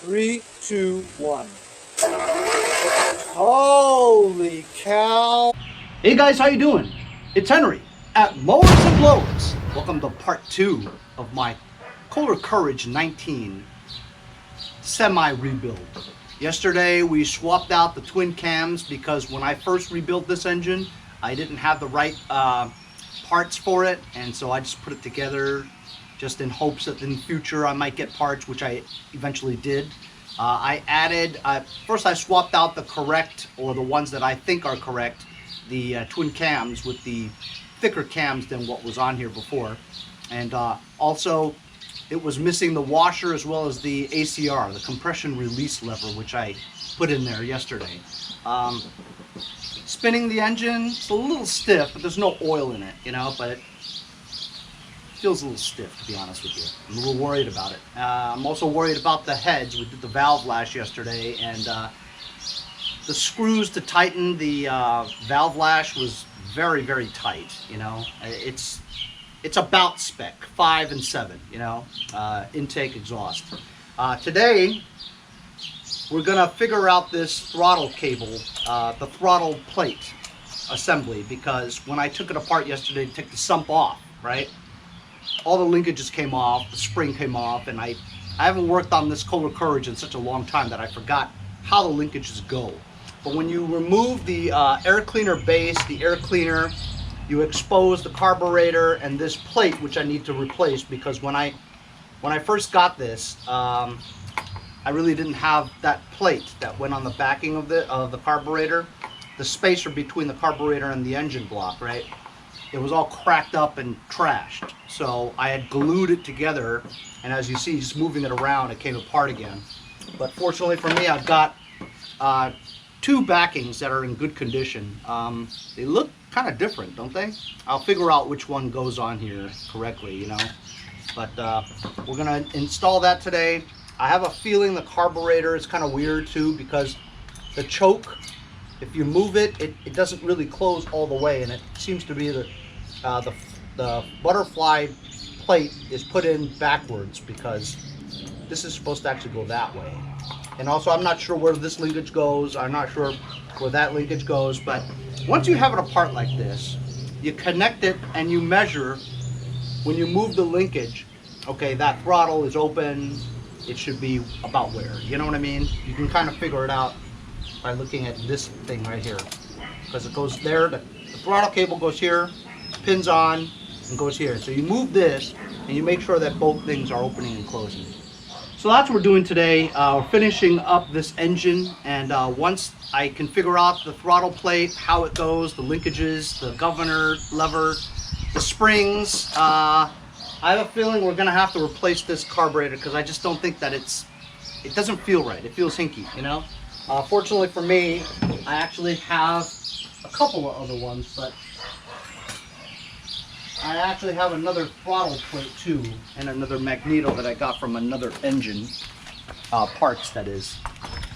3, 2, 1. Holy cow! Hey guys, how you doing? It's Henry at Mowers and Blowers. Welcome to part 2 of my Kohler Courage 19 semi-rebuild. Yesterday we swapped out the twin cams because when I first rebuilt this engine, I didn't have the right parts for it, and so I just put it together just in hopes that in the future I might get parts, which I eventually did. I added, first I swapped out the correct, or the ones that I think are correct, the twin cams with the thicker cams than what was on here before. And also it was missing the washer as well as the ACR, the compression release lever, which I put in there yesterday. Spinning the engine, it's a little stiff, but there's no oil in it, you know, but it feels a little stiff, to be honest with you. I'm a little worried about it. I'm also worried about the heads. We did the valve lash yesterday, and the screws to tighten the valve lash was very, very tight, you know. It's about spec, 5 and 7, you know, intake exhaust. Today, we're gonna figure out this throttle cable, the throttle plate assembly, because when I took it apart yesterday to take the sump off, right, all the linkages came off, the spring came off, and I haven't worked on this Kohler Courage in such a long time that I forgot how the linkages go. But when you remove the air cleaner base, the air cleaner, you expose the carburetor and this plate, which I need to replace, because when I first got this, I really didn't have that plate that went on the backing of the carburetor, the spacer between the carburetor and the engine block, right? It was all cracked up and trashed. So I had glued it together, and as you see, just moving it around, it came apart again. But fortunately for me, I've got 2 backings that are in good condition. They look kind of different, don't they? I'll figure out which one goes on here correctly, you know. But we're gonna install that today. I have a feeling the carburetor is kind of weird too, because the choke, if you move it, it doesn't really close all the way, and it seems to be the butterfly plate is put in backwards, because this is supposed to actually go that way. And also, I'm not sure where this linkage goes. I'm not sure where that linkage goes. But once you have it apart like this, you connect it and you measure when you move the linkage. Okay, that throttle is open. It should be about where. You know what I mean? You can kind of figure it out by looking at this thing right here, because it goes there. The throttle cable goes here, pins on, and goes here. So you move this and you make sure that both things are opening and closing. So that's what we're doing today. We're finishing up this engine, and once I can figure out the throttle plate, how it goes, the linkages, the governor lever, the springs, I have a feeling we're gonna have to replace this carburetor, because I just don't think that it doesn't feel right. It feels hinky, you know. Fortunately for me, I actually have a couple of other ones, but I actually have another throttle plate too, and another magneto that I got from another engine, parts that is.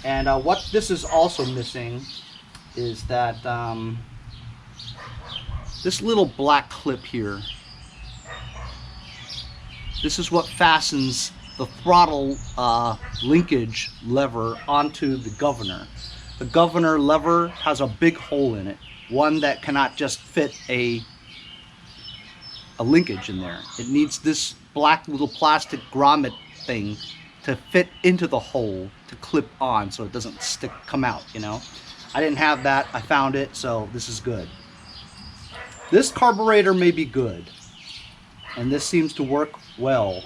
And what this is also missing is that this little black clip here. This is what fastens the throttle linkage lever onto the governor. The governor lever has a big hole in it, one that cannot just fit a linkage in there. It needs this black little plastic grommet thing to fit into the hole to clip on so it doesn't come out, you know. I didn't have that. I found it, so this is good. This carburetor may be good, and this seems to work well.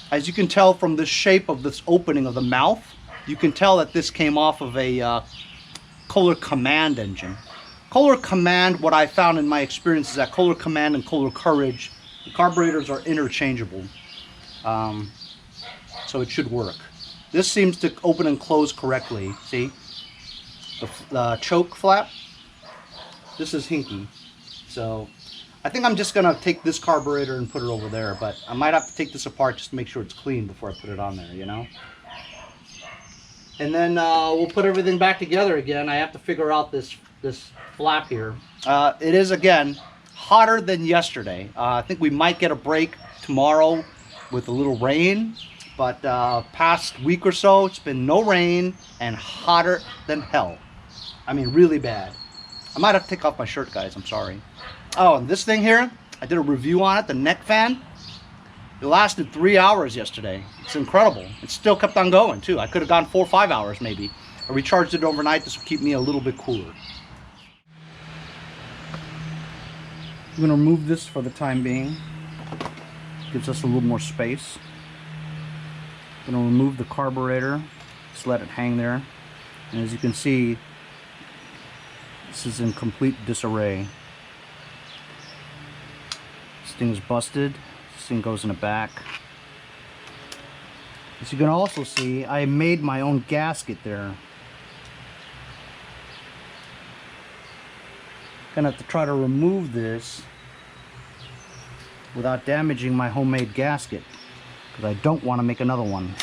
As you can tell from the shape of this opening of the mouth, you can tell that this came off of a Kohler Command engine. Kohler Command, what I found in my experience is that Kohler Command and Kohler Courage, the carburetors are interchangeable. So it should work. This seems to open and close correctly. See? The choke flap, this is hinky. So I think I'm just gonna take this carburetor and put it over there, but I might have to take this apart just to make sure it's clean before I put it on there, you know? And then we'll put everything back together again. I have to figure out this flap here. It is, again, hotter than yesterday. I think we might get a break tomorrow with a little rain, but past week or so, it's been no rain and hotter than hell. I mean, really bad. I might have to take off my shirt, guys. I'm sorry. Oh, and this thing here, I did a review on it, the neck fan. It lasted 3 hours yesterday. It's incredible. It still kept on going, too. I could have gone 4 or 5 hours, maybe. I recharged it overnight. This will keep me a little bit cooler. I'm going to remove this for the time being. Gives us a little more space. I'm going to remove the carburetor. Just let it hang there. And as you can see, this is in complete disarray. This thing is busted. This thing goes in the back. As you can also see, I made my own gasket there. Gonna have to try to remove this without damaging my homemade gasket, because I don't want to make another one.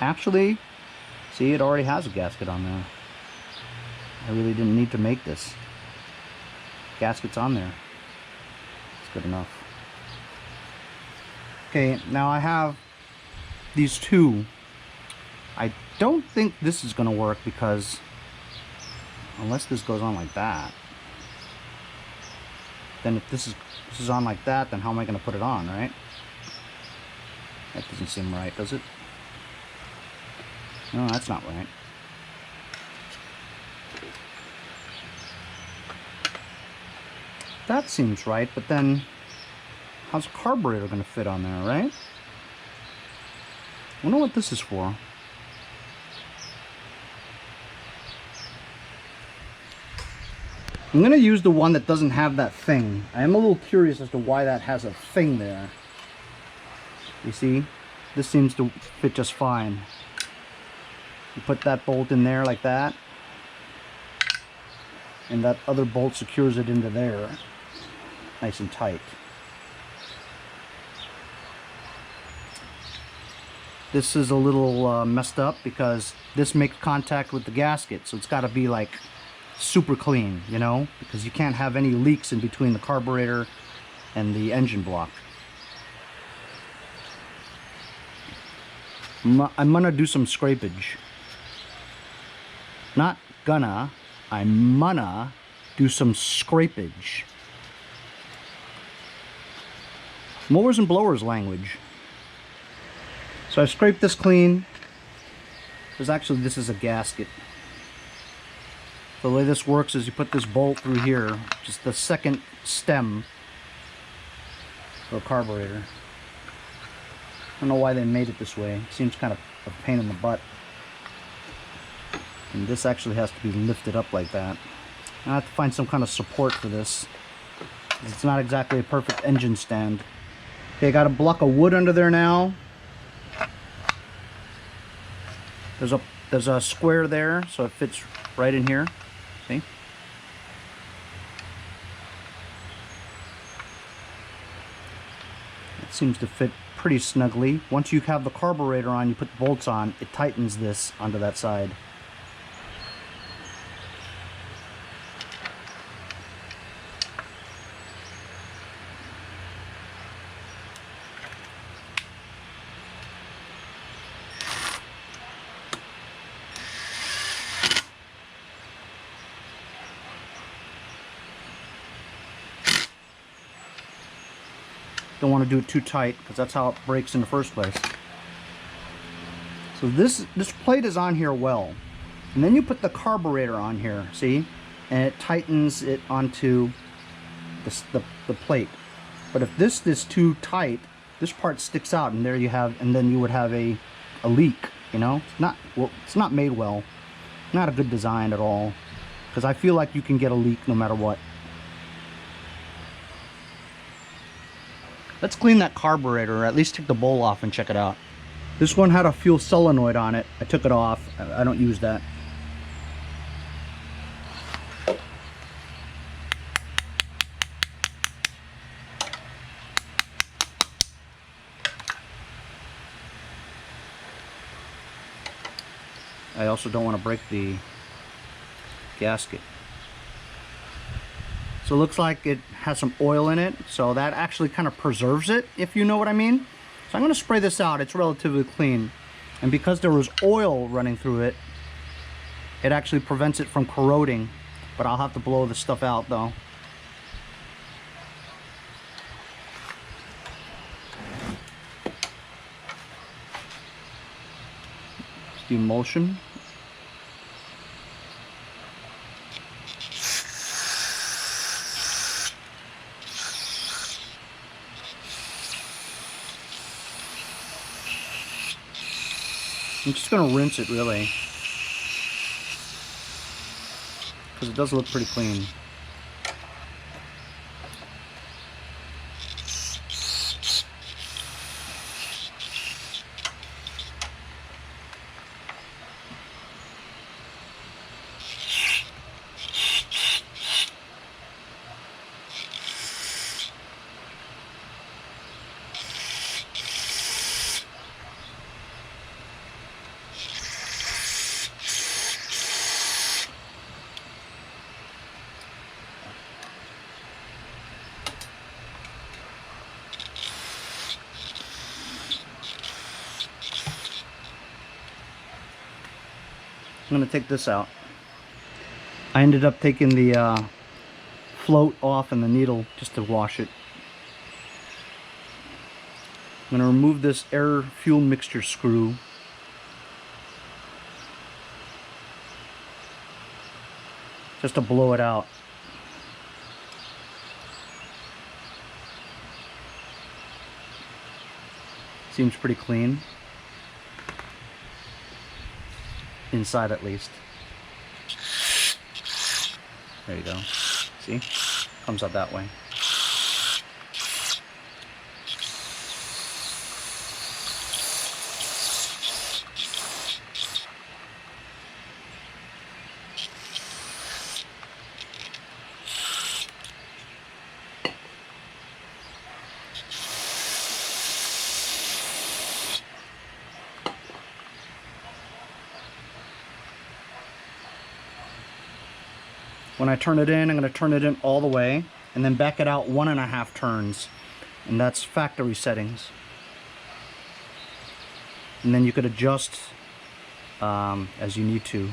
Actually, see, it already has a gasket on there. I really didn't need to make this. Gasket's on there. It's good enough. Okay, now I have these two. I don't think this is going to work because unless this goes on like that, then if this is on like that, then how am I going to put it on, right? That doesn't seem right, does it? No, that's not right. That seems right, but then how's a carburetor going to fit on there, right? I wonder what this is for. I'm going to use the one that doesn't have that thing. I am a little curious as to why that has a thing there. You see? This seems to fit just fine. You put that bolt in there like that, and that other bolt secures it into there, nice and tight. This is a little messed up because this makes contact with the gasket, so it's got to be like super clean, you know, because you can't have any leaks in between the carburetor and the engine block. I'm gonna do some scrapage. Not gonna, I'm gonna do some scrapage. Mowers and blowers language. So I've scraped this clean. There's actually, this is a gasket. The way this works is you put this bolt through here, just the second stem for a carburetor. I don't know why they made it this way. It seems kind of a pain in the butt. And this actually has to be lifted up like that. I have to find some kind of support for this. It's not exactly a perfect engine stand. Okay, I got a block of wood under there now. There's a square there, so it fits right in here. See? It seems to fit pretty snugly. Once you have the carburetor on, you put the bolts on, it tightens this onto that side. Don't want to do it too tight because that's how it breaks in the first place. So this plate is on here well, and then you put the carburetor on here, see, and it tightens it onto the plate. But if this is too tight, this part sticks out, and there you have, and then you would have a leak. You know, it's not made well, not a good design at all, because I feel like you can get a leak no matter what. Let's clean that carburetor, or at least take the bowl off and check it out. This one had a fuel solenoid on it. I took it off. I don't use that. I also don't want to break the gasket. So it looks like it has some oil in it, so that actually kind of preserves it, if you know what I mean. So I'm going to spray this out. It's relatively clean, and because there was oil running through it, it actually prevents it from corroding, but I'll have to blow this stuff out though. The emulsion. I'm just going to rinse it really, because it does look pretty clean. I'm going to take this out. I ended up taking the float off and the needle just to wash it. I'm going to remove this air fuel mixture screw. Just to blow it out. Seems pretty clean. Inside at least. There you go. See? Comes out that way. When I turn it in, I'm going to turn it in all the way and then back it out 1.5 turns, and that's factory settings. And then you could adjust as you need to.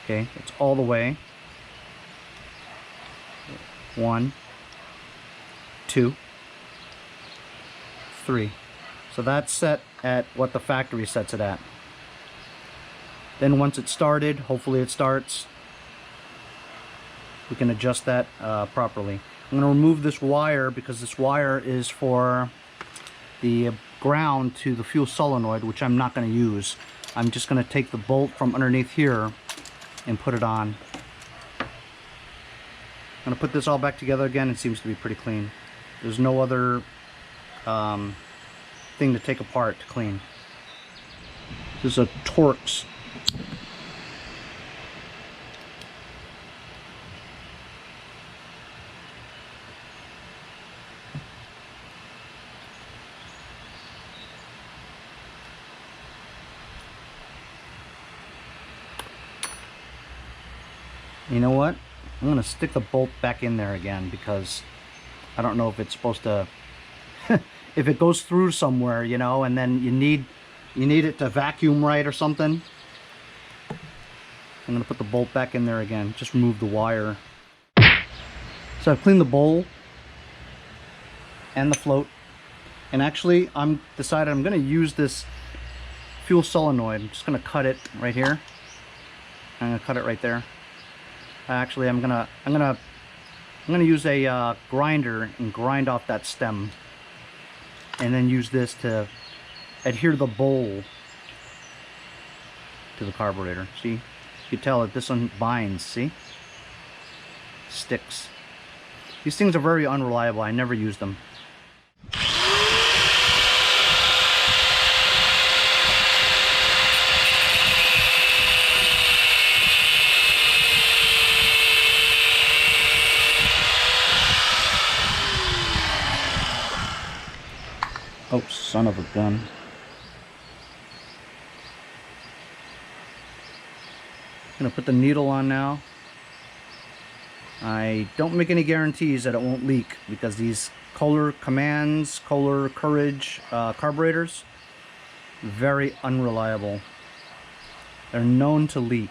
Okay, it's all the way. 1, 2, 3. So that's set at what the factory sets it at. Then once it's started, hopefully it starts, we can adjust that properly. I'm going to remove this wire because this wire is for the ground to the fuel solenoid, which I'm not going to use. I'm just going to take the bolt from underneath here and put it on. I'm going to put this all back together again. It seems to be pretty clean. There's no other thing to take apart to clean. This is a Torx. You know what? I'm going to stick the bolt back in there again because I don't know if it's supposed to if it goes through somewhere, you know, and then you need it to vacuum right or something. I'm going to put the bolt back in there again. Just remove the wire. So I've cleaned the bowl and the float, and actually I'm decided I'm going to use this fuel solenoid. I'm just going to cut it right here. I'm going to cut it right there. Actually, I'm gonna use a grinder and grind off that stem, and then use this to adhere the bowl to the carburetor. See, you can tell that this one binds. See, sticks. These things are very unreliable. I never use them. Oops. Son of a gun. Gonna put the needle on now. I don't make any guarantees that it won't leak because these Kohler commands, Kohler Courage carburetors, very unreliable. They're known to leak.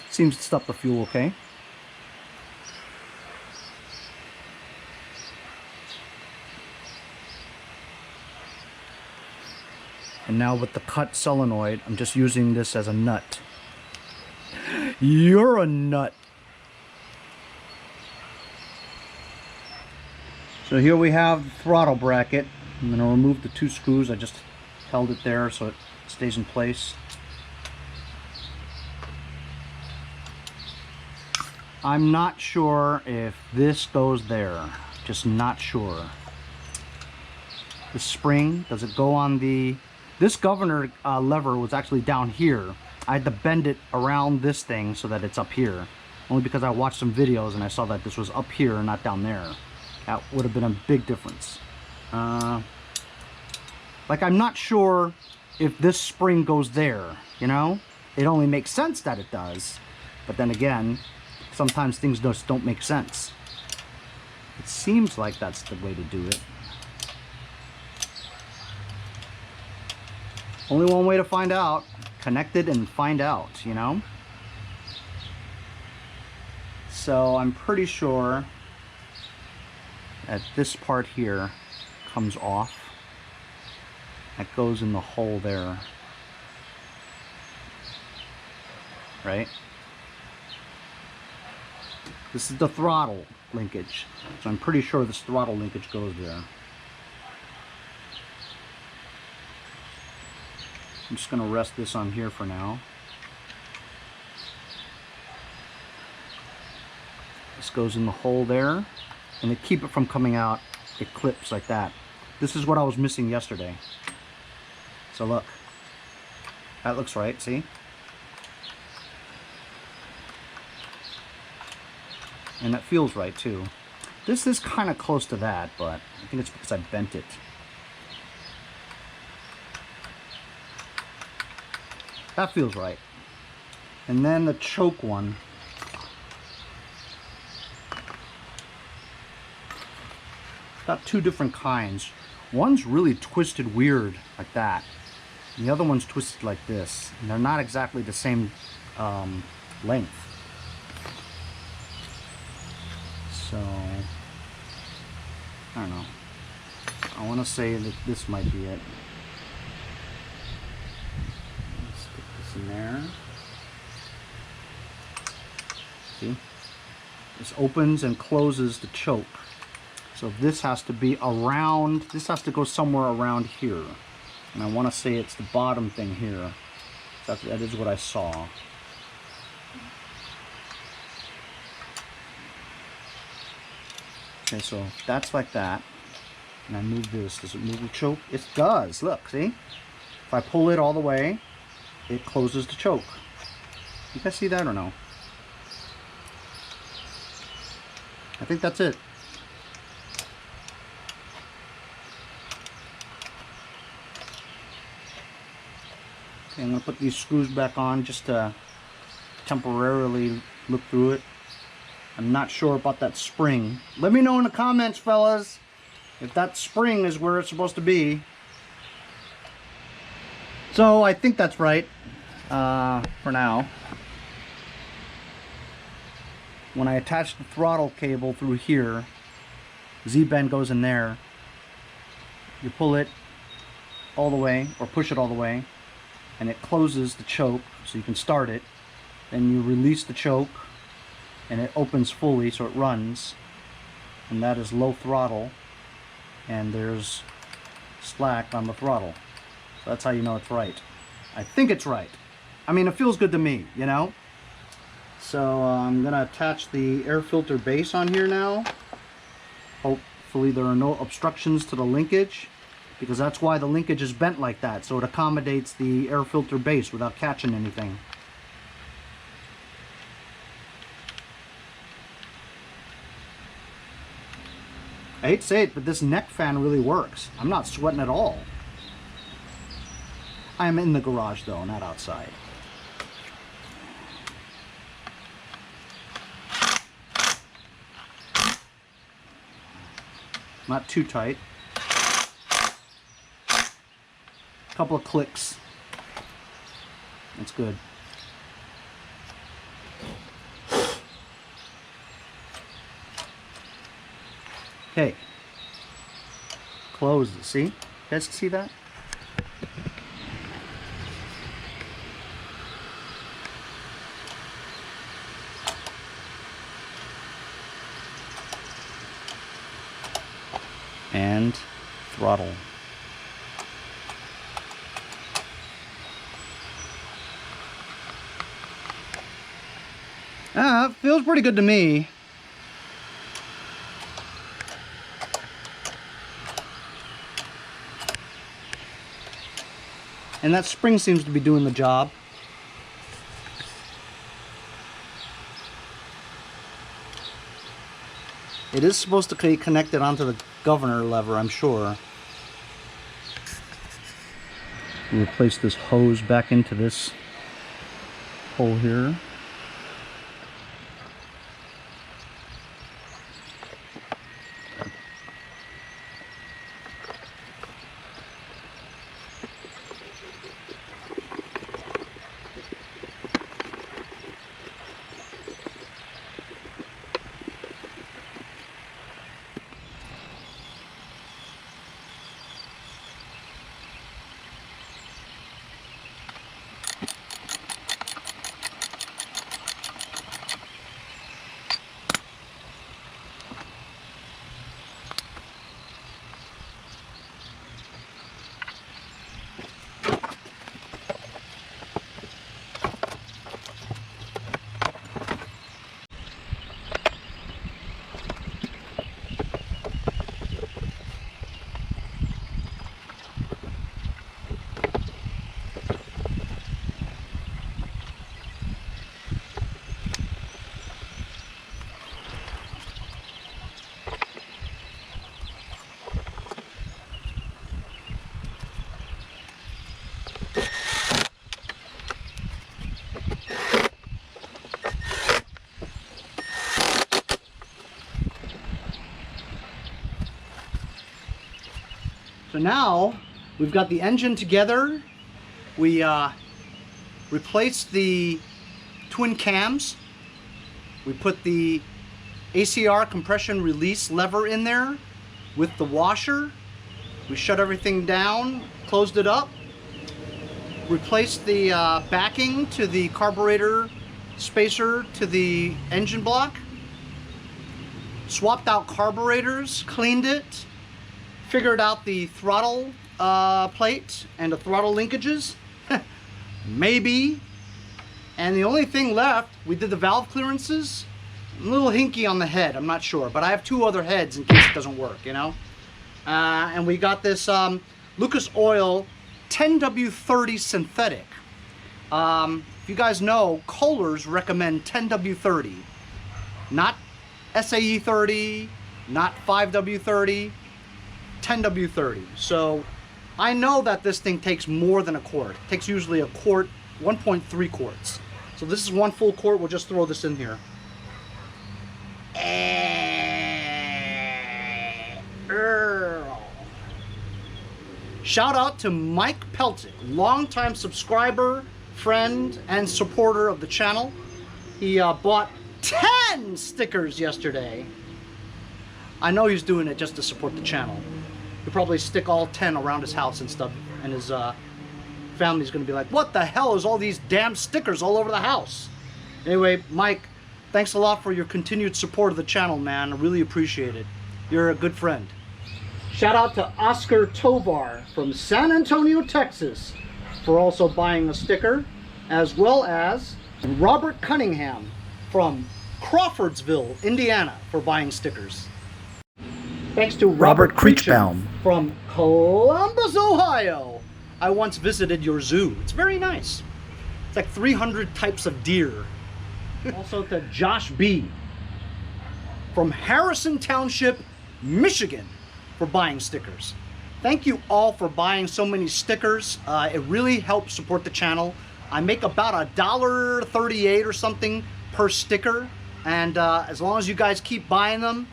Seems to stop the fuel okay. And now with the cut solenoid, I'm just using this as a nut. You're a nut. So here we have the throttle bracket. I'm going to remove the 2 screws. I just held it there so it stays in place. I'm not sure if this goes there. Just not sure. The spring, does it go on the... This governor lever was actually down here. I had to bend it around this thing so that it's up here. Only because I watched some videos and I saw that this was up here and not down there. That would have been a big difference. Like, I'm not sure if this spring goes there, you know? It only makes sense that it does. But then again, sometimes things just don't make sense. It seems like that's the way to do it. Only one way to find out. Connect it and find out, you know? So I'm pretty sure that this part here comes off. That goes in the hole there. Right? This is the throttle linkage. So I'm pretty sure this throttle linkage goes there. I'm just going to rest this on here for now. This goes in the hole there. And to keep it from coming out, it clips like that. This is what I was missing yesterday. So look. That looks right, see? And that feels right too. This is kind of close to that, but I think it's because I bent it. That feels right. And then the choke one. Got 2 different kinds. One's really twisted weird like that. And the other one's twisted like this. And they're not exactly the same length. So, I don't know. I want to say that this might be it. Let's get this in there. See? This opens and closes the choke. So this has to be around, this has to go somewhere around here. And I want to say it's the bottom thing here. That is what I saw. Okay, so that's like that. And I move this. Does it move the choke? It does. Look, see? If I pull it all the way, it closes the choke. You guys see that or no? I think that's it. Okay, I'm going to put these screws back on just to temporarily look through it. I'm not sure about that spring. Let me know in the comments, fellas, if that spring is where it's supposed to be. So I think that's right for now. When I attach the throttle cable through here, Z-bend goes in there. You pull it all the way, or push it all the way, and it closes the choke so you can start it. Then you release the choke, and it opens fully so it runs, and that is low throttle, and there's slack on the throttle. So that's how you know it's right. I think it's right. I mean, it feels good to me, you know? So I'm gonna attach the air filter base on here now. Hopefully there are no obstructions to the linkage, because that's why the linkage is bent like that, so it accommodates the air filter base without catching anything. I hate to say it, but this neck fan really works. I'm not sweating at all. I am in the garage though, not outside. Not too tight. Couple of clicks. That's good. Okay. Close it. See? You guys see that? And throttle. Feels pretty good to me. And that spring seems to be doing the job. It is supposed to be connected onto the governor lever, I'm sure. We'll replace this hose back into this hole here. So now we've got the engine together. We replaced the twin cams. We put the ACR compression release lever in there with the washer. We shut everything down, closed it up, replaced the backing to the carburetor spacer to the engine block, swapped out carburetors, cleaned it, figured out the throttle plate and the throttle linkages, maybe. And the only thing left, we did the valve clearances. A little hinky on the head, I'm not sure, but I have two other heads in case it doesn't work, you know. And we got this Lucas Oil 10W30 synthetic. If you guys know, Kohlers recommend 10W30, not SAE 30, not 5W30. 10W30. So I know that this thing takes more than a quart. It takes usually a quart, 1.3 quarts. So this is one full quart. We'll just throw this in here. Shout out to Mike Peltic, longtime subscriber, friend, and supporter of the channel. He bought 10 stickers yesterday. I know he's doing it just to support the channel. He'll probably stick all 10 around his house and stuff, and his family's gonna be like, what the hell is all these damn stickers all over the house? Anyway, Mike, thanks a lot for your continued support of the channel, man. I really appreciate it. You're a good friend. Shout out to Oscar Tovar from San Antonio, Texas, for also buying a sticker, as well as Robert Cunningham from Crawfordsville, Indiana, for buying stickers. Thanks to Robert Creechbaum from Columbus, Ohio. I once visited your zoo. It's very nice. It's like 300 types of deer. Also to Josh B. from Harrison Township, Michigan, for buying stickers. Thank you all for buying so many stickers. It really helps support the channel. I make about $1.38 or something per sticker, and as long as you guys keep buying them,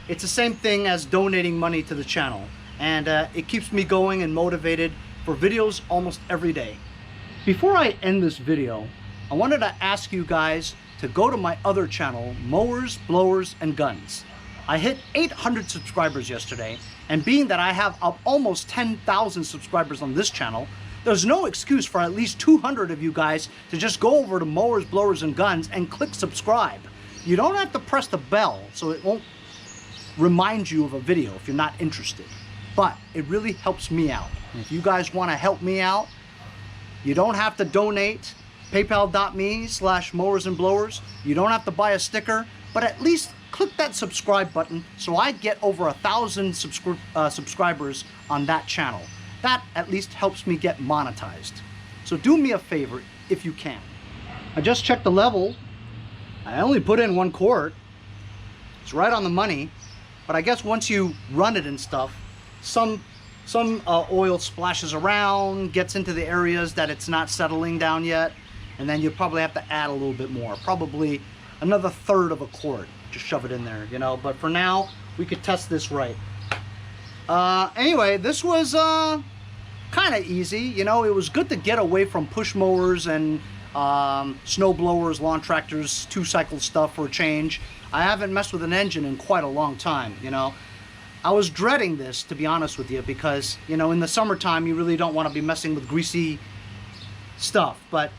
it's the same thing as donating money to the channel, and it keeps me going and motivated for videos almost every day. Before I end this video, I wanted to ask you guys to go to my other channel, Mowers, Blowers, and Guns. I hit 800 subscribers yesterday, and being that I have almost 10,000 subscribers on this channel, there's no excuse for at least 200 of you guys to just go over to Mowers, Blowers, and Guns and click subscribe. You don't have to press the bell, so it won't remind you of a video if you're not interested. But it really helps me out. And if you guys want to help me out, you don't have to donate. PayPal.me/Mowers and Blowers. You don't have to buy a sticker, but at least click that subscribe button so I get over 1,000 subscribers on that channel. That at least helps me get monetized. So do me a favor if you can. I just checked the level. I only put in 1 quart. It's right on the money. But I guess once you run it and stuff, some oil splashes around, gets into the areas that it's not settling down yet, and then you probably have to add a little bit more, probably another 1/3 of a quart. Just shove it in there, you know. But for now, we could test this right. Anyway, this was kind of easy, you know. It was good to get away from push mowers and snow blowers, lawn tractors, 2-cycle stuff for a change. I haven't messed with an engine in quite a long time, you know. I was dreading this, to be honest with you, because, you know, in the summertime you really don't want to be messing with greasy stuff. But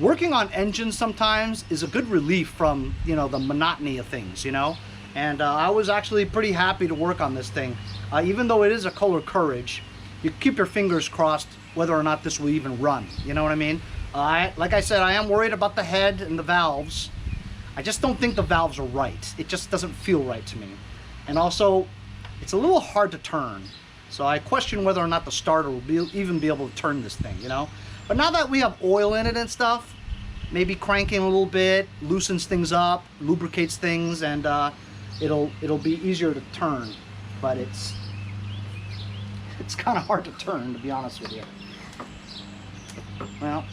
working on engines sometimes is a good relief from, you know, the monotony of things, you know. And I was actually pretty happy to work on this thing. Even though it is a Kohler Courage, you keep your fingers crossed whether or not this will even run, you know what I mean? Like I said, I am worried about the head and the valves. I just don't think the valves are right. It just doesn't feel right to me. And also, it's a little hard to turn. So I question whether or not the starter will even be able to turn this thing, you know? But now that we have oil in it and stuff, maybe cranking a little bit, loosens things up, lubricates things, and it'll be easier to turn. But it's kind of hard to turn, to be honest with you. Well,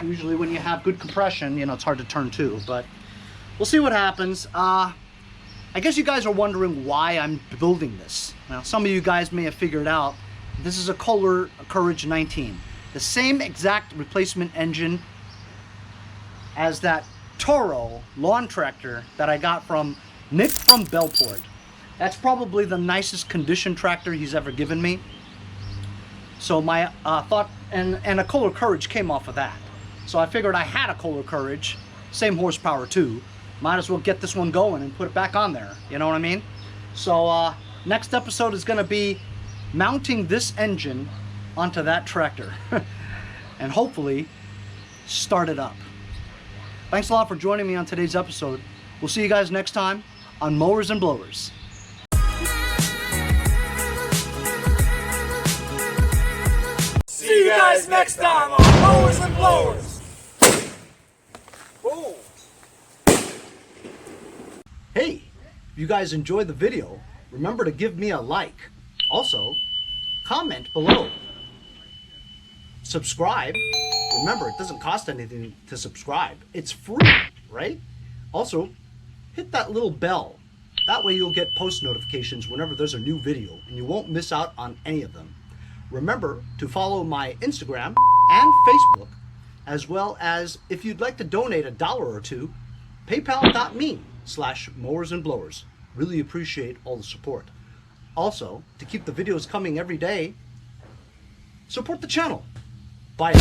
usually when you have good compression, you know, it's hard to turn too, but we'll see what happens. I guess you guys are wondering why I'm building this. Now, some of you guys may have figured out this is a Kohler Courage 19. The same exact replacement engine as that Throttle lawn tractor that I got from Nick from Bellport. That's probably the nicest condition tractor he's ever given me. So my thought, and a Kohler Courage came off of that. So I figured I had a Kohler Courage, same horsepower too. Might as well get this one going and put it back on there. You know what I mean? So next episode is going to be mounting this engine onto that tractor and hopefully start it up. Thanks a lot for joining me on today's episode. We'll see you guys next time on Mowers and Blowers. See you guys next time on Mowers and Blowers. Boom. Hey, if you guys enjoyed the video, remember to give me a like. Also, comment below. Subscribe. Remember, it doesn't cost anything to subscribe. It's free, right? Also, hit that little bell. That way you'll get post notifications whenever there's a new video and you won't miss out on any of them. Remember to follow my Instagram and Facebook, as well as if you'd like to donate $1 or $2, paypal.me/Mowers and Blowers. Really appreciate all the support. Also, to keep the videos coming every day, support the channel. Bye.